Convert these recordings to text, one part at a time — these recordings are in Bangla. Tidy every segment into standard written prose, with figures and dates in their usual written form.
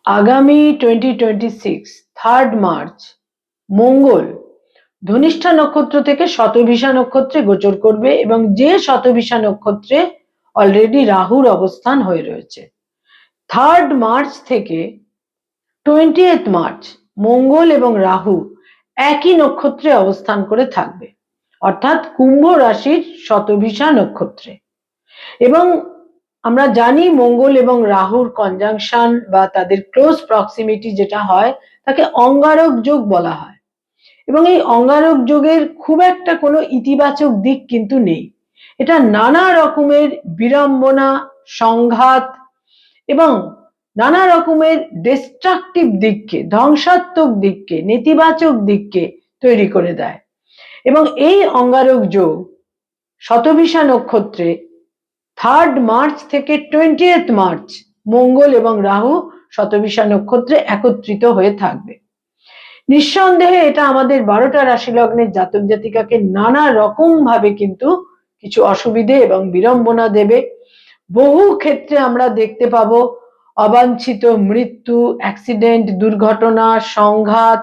আগামী 2026 3 মার্চ মঙ্গল ধনিষ্ঠা নক্ষত্র থেকে শতভিষা নক্ষত্রে গোচর করবে এবং যে শতভিষা নক্ষত্রে অলরেডি রাহুর অবস্থান হয়ে রয়েছে। 3 মার্চ থেকে 20মার্চ মঙ্গল এবং রাহু একই নক্ষত্রে অবস্থান করে থাকবে, অর্থাৎ কুম্ভ রাশির শতভিষা নক্ষত্রে। এবং আমরা জানি মঙ্গল এবং রাহুর কনজাংশন বা তাদের ক্লোজ প্রক্সিমিটি যেটা হয় তাকে অঙ্গারক যোগ বলা হয়। এবং এই অঙ্গারক যোগের খুব একটা কোনো ইতিবাচক দিক কিন্তু নেই। এটা নানা রকমের বিড়ম্বনা, সংঘাত এবং নানা রকমের ডিস্ট্রাকটিভ দিককে, ধ্বংসাত্মক দিককে, নেতিবাচক দিককে তৈরি করে দেয়। এবং এই অঙ্গারক যোগ শতভিষা নক্ষত্রে 3 মার্চ থেকে 20মার্চ মঙ্গল এবং রাহু শতভিষা নক্ষত্রে একত্রিত হয়ে থাকবে। নিঃসন্দেহে এটা আমাদের 12টা রাশি লগ্নের জাতক জাতিকাকে নানা রকম ভাবে কিন্তু কিছু অসুবিধে এবং বিড়ম্বনা দেবে। বহু ক্ষেত্রে আমরা দেখতে পাবো অবাঞ্ছিত মৃত্যু, অ্যাক্সিডেন্ট, দুর্ঘটনা, সংঘাত,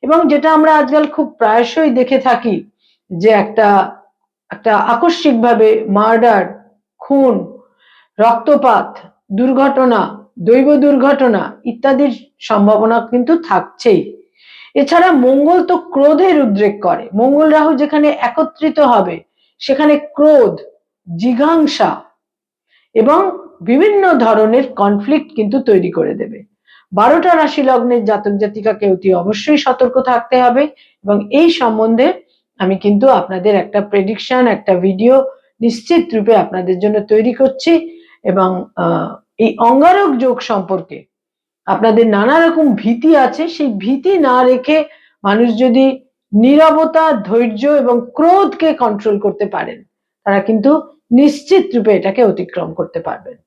এবং যেটা আমরা আজকাল খুব প্রায়শই দেখে থাকি যে একটা আকস্মিকভাবে মার্ডার, খুন, রক্তপাত, দুর্ঘটনা, দৈব দুর্ঘটনা ইত্যাদির সম্ভাবনা কিন্তু থাকছেই। এছাড়া মঙ্গল তো ক্রোধের উদ্রেক করে। মঙ্গল রাহু যেখানে একত্রিত হবে সেখানে ক্রোধ, জিঘাংসা এবং বিভিন্ন ধরনের কনফ্লিক্ট কিন্তু তৈরি করে দেবে। 12টা রাশি লগ্নের জাতক জাতিকাকে অতি অবশ্যই সতর্ক থাকতে হবে। এবং এই সম্বন্ধে আমি কিন্তু আপনাদের একটা প্রেডিকশন, একটা ভিডিও নিশ্চিত রূপে আপনাদের জন্য তৈরি করছি। এবং এই অঙ্গারক যোগ সম্পর্কে আপনাদের নানা রকম ভীতি আছে, সেই ভীতি না রেখে মানুষ যদি নীরবতা, ধৈর্য এবং ক্রোধকে কন্ট্রোল করতে পারেন তারা কিন্তু নিশ্চিত রূপে এটাকে অতিক্রম করতে পারবেন।